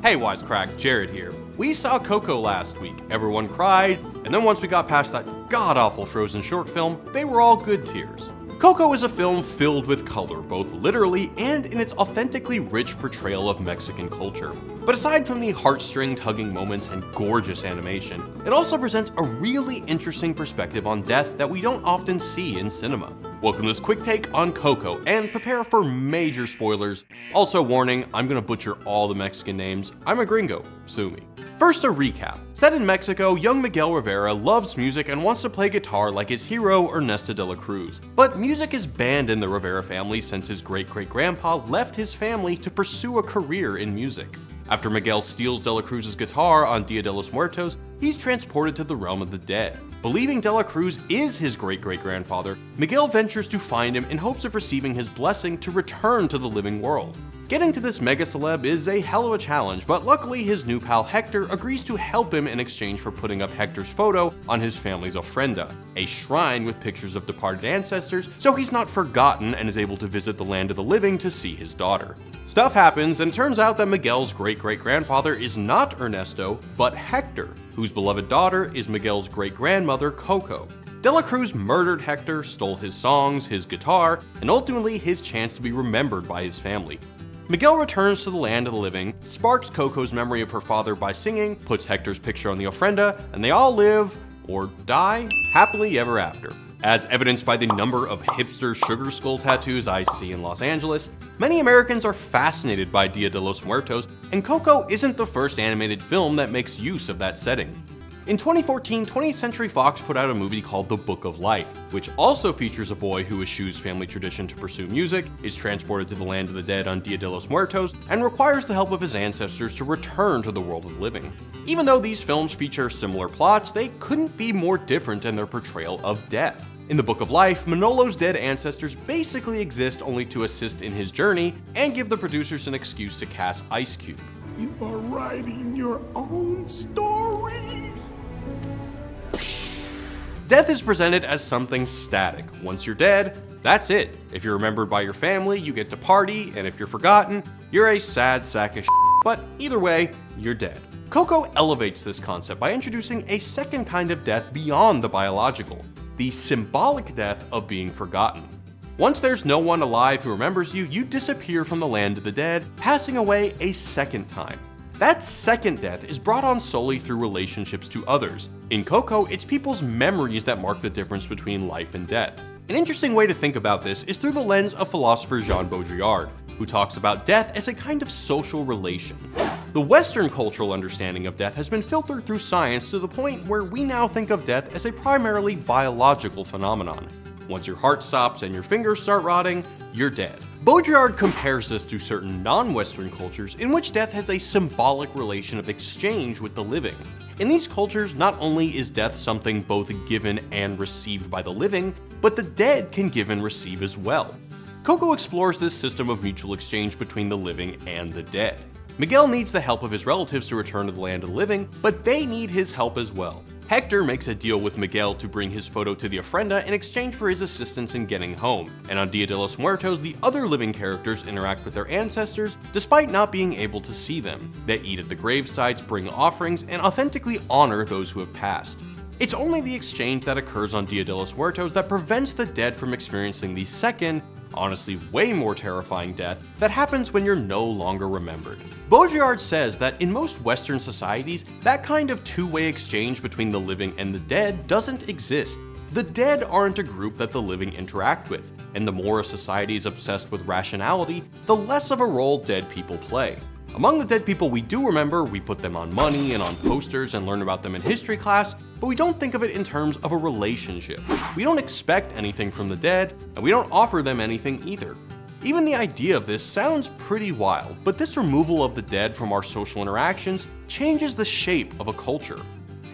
Hey Wisecrack, Jared here. We saw Coco last week, everyone cried, and then once we got past that god-awful Frozen short film, they were all good tears. Coco is a film filled with color, both literally and in its authentically rich portrayal of Mexican culture. But aside from the heartstring-tugging moments and gorgeous animation, it also presents a really interesting perspective on death that we don't often see in cinema. Welcome to this quick take on Coco, and prepare for major spoilers. Also warning, I'm gonna butcher all the Mexican names. I'm a gringo, sue me. First, a recap. Set in Mexico, young Miguel Rivera loves music and wants to play guitar like his hero Ernesto de la Cruz. But music is banned in the Rivera family since his great-great-grandpa left his family to pursue a career in music. After Miguel steals De La Cruz's guitar on Dia de los Muertos, he's transported to the realm of the dead. Believing De La Cruz is his great-great-grandfather, Miguel ventures to find him in hopes of receiving his blessing to return to the living world. Getting to this mega celeb is a hell of a challenge, but luckily his new pal Hector agrees to help him in exchange for putting up Hector's photo on his family's ofrenda, a shrine with pictures of departed ancestors, so he's not forgotten and is able to visit the land of the living to see his daughter. Stuff happens, and it turns out that Miguel's great-great-grandfather is not Ernesto, but Hector, whose beloved daughter is Miguel's great-grandmother Coco. De La Cruz murdered Hector, stole his songs, his guitar, and ultimately his chance to be remembered by his family. Miguel returns to the land of the living, sparks Coco's memory of her father by singing, puts Hector's picture on the ofrenda, and they all live, or die, happily ever after. As evidenced by the number of hipster sugar skull tattoos I see in Los Angeles, many Americans are fascinated by Dia de los Muertos, and Coco isn't the first animated film that makes use of that setting. In 2014, 20th Century Fox put out a movie called The Book of Life, which also features a boy who eschews family tradition to pursue music, is transported to the land of the dead on Dia de los Muertos, and requires the help of his ancestors to return to the world of the living. Even though these films feature similar plots, they couldn't be more different in their portrayal of death. In The Book of Life, Manolo's dead ancestors basically exist only to assist in his journey and give the producers an excuse to cast Ice Cube. You are writing your own story. Death is presented as something static. Once you're dead, that's it. If you're remembered by your family, you get to party, and if you're forgotten, you're a sad sack of shit. But either way, you're dead. Coco elevates this concept by introducing a second kind of death beyond the biological, the symbolic death of being forgotten. Once there's no one alive who remembers you, you disappear from the land of the dead, passing away a second time. That second death is brought on solely through relationships to others. In Coco, it's people's memories that mark the difference between life and death. An interesting way to think about this is through the lens of philosopher Jean Baudrillard, who talks about death as a kind of social relation. The Western cultural understanding of death has been filtered through science to the point where we now think of death as a primarily biological phenomenon. Once your heart stops and your fingers start rotting, you're dead. Baudrillard compares this to certain non-Western cultures in which death has a symbolic relation of exchange with the living. In these cultures, not only is death something both given and received by the living, but the dead can give and receive as well. Coco explores this system of mutual exchange between the living and the dead. Miguel needs the help of his relatives to return to the land of the living, but they need his help as well. Hector makes a deal with Miguel to bring his photo to the ofrenda in exchange for his assistance in getting home, and on Dia de los Muertos, the other living characters interact with their ancestors despite not being able to see them. They eat at the grave sites, bring offerings, and authentically honor those who have passed. It's only the exchange that occurs on Dia de los Muertos that prevents the dead from experiencing the second, honestly way more terrifying death that happens when you're no longer remembered. Baudrillard says that in most Western societies, that kind of two-way exchange between the living and the dead doesn't exist. The dead aren't a group that the living interact with, and the more a society is obsessed with rationality, the less of a role dead people play. Among the dead people we do remember, we put them on money and on posters and learn about them in history class, but we don't think of it in terms of a relationship. We don't expect anything from the dead, and we don't offer them anything either. Even the idea of this sounds pretty wild, but this removal of the dead from our social interactions changes the shape of a culture.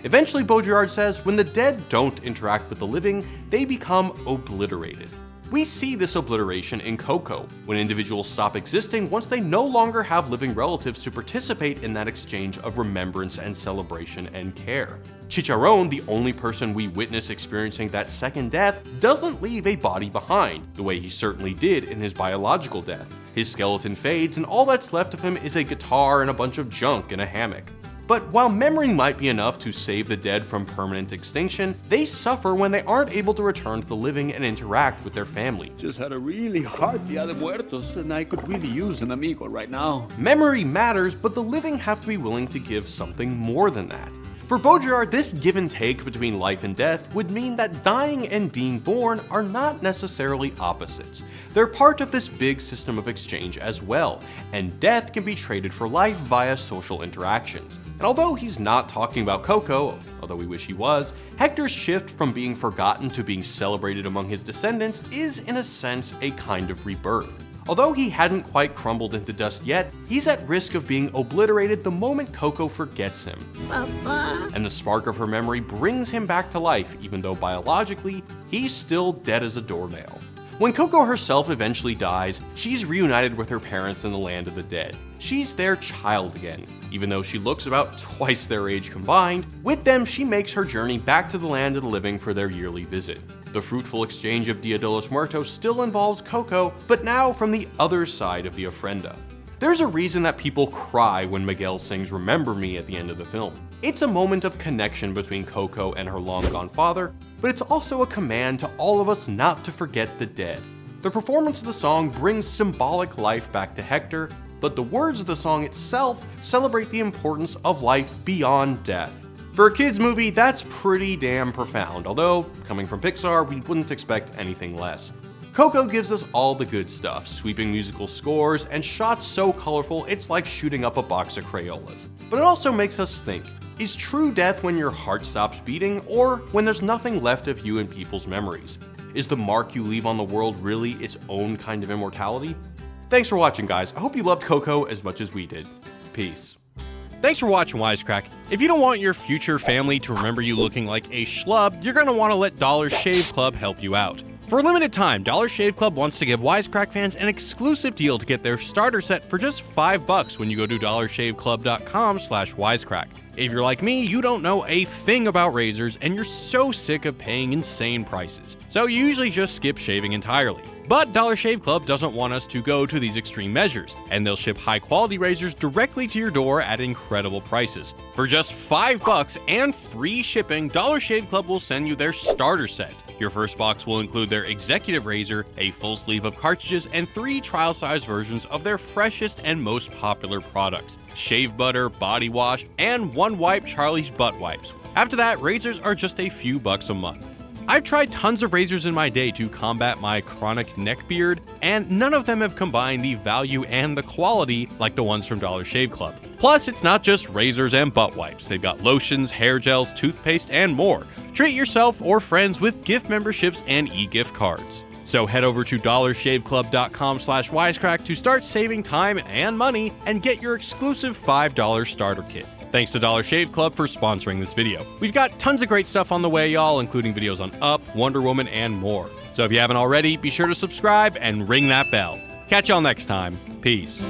Eventually, Baudrillard says, when the dead don't interact with the living, they become obliterated. We see this obliteration in Coco, when individuals stop existing once they no longer have living relatives to participate in that exchange of remembrance and celebration and care. Chicharron, the only person we witness experiencing that second death, doesn't leave a body behind, the way he certainly did in his biological death. His skeleton fades and all that's left of him is a guitar and a bunch of junk in a hammock. But while memory might be enough to save the dead from permanent extinction, they suffer when they aren't able to return to the living and interact with their family. Just had a really hard Dia de Muertos, and I could really use an amigo right now. Memory matters, but the living have to be willing to give something more than that. For Baudrillard, this give and take between life and death would mean that dying and being born are not necessarily opposites. They're part of this big system of exchange as well, and death can be traded for life via social interactions. And although he's not talking about Coco, although we wish he was, Hector's shift from being forgotten to being celebrated among his descendants is in a sense a kind of rebirth. Although he hadn't quite crumbled into dust yet, he's at risk of being obliterated the moment Coco forgets him. Papa. And the spark of her memory brings him back to life, even though biologically, he's still dead as a doornail. When Coco herself eventually dies, she's reunited with her parents in the land of the dead. She's their child again, even though she looks about twice their age combined. With them, she makes her journey back to the land of the living for their yearly visit. The fruitful exchange of Dia de los Muertos still involves Coco, but now from the other side of the ofrenda. There's a reason that people cry when Miguel sings "Remember Me" at the end of the film. It's a moment of connection between Coco and her long-gone father, but it's also a command to all of us not to forget the dead. The performance of the song brings symbolic life back to Hector, but the words of the song itself celebrate the importance of life beyond death. For a kids movie, that's pretty damn profound, although, coming from Pixar, we wouldn't expect anything less. Coco gives us all the good stuff, sweeping musical scores and shots so colorful it's like shooting up a box of Crayolas. But it also makes us think, is true death when your heart stops beating, or when there's nothing left of you in people's memories? Is the mark you leave on the world really its own kind of immortality? Thanks for watching, guys. I hope you loved Coco as much as we did. Peace. Thanks for watching Wisecrack. If you don't want your future family to remember you looking like a schlub, you're gonna want to let Dollar Shave Club help you out. For a limited time, Dollar Shave Club wants to give Wisecrack fans an exclusive deal to get their starter set for just $5 when you go to dollarshaveclub.com/wisecrack. If you're like me, you don't know a thing about razors and you're so sick of paying insane prices, so you usually just skip shaving entirely. But Dollar Shave Club doesn't want us to go to these extreme measures, and they'll ship high-quality razors directly to your door at incredible prices. For just $5 and free shipping, Dollar Shave Club will send you their starter set. Your first box will include their executive razor, a full sleeve of cartridges, and 3 trial-size versions of their freshest and most popular products: shave butter, body wash, and one wipe Charlie's butt wipes. After that, razors are just a few bucks a month. I've tried tons of razors in my day to combat my chronic neck beard, and none of them have combined the value and the quality like the ones from Dollar Shave Club. Plus, it's not just razors and butt wipes. They've got lotions, hair gels, toothpaste, and more. Treat yourself or friends with gift memberships and e-gift cards. So head over to dollarshaveclub.com/wisecrack to start saving time and money and get your exclusive $5 starter kit. Thanks to Dollar Shave Club for sponsoring this video. We've got tons of great stuff on the way, y'all, including videos on Up, Wonder Woman, and more. So if you haven't already, be sure to subscribe and ring that bell. Catch y'all next time. Peace.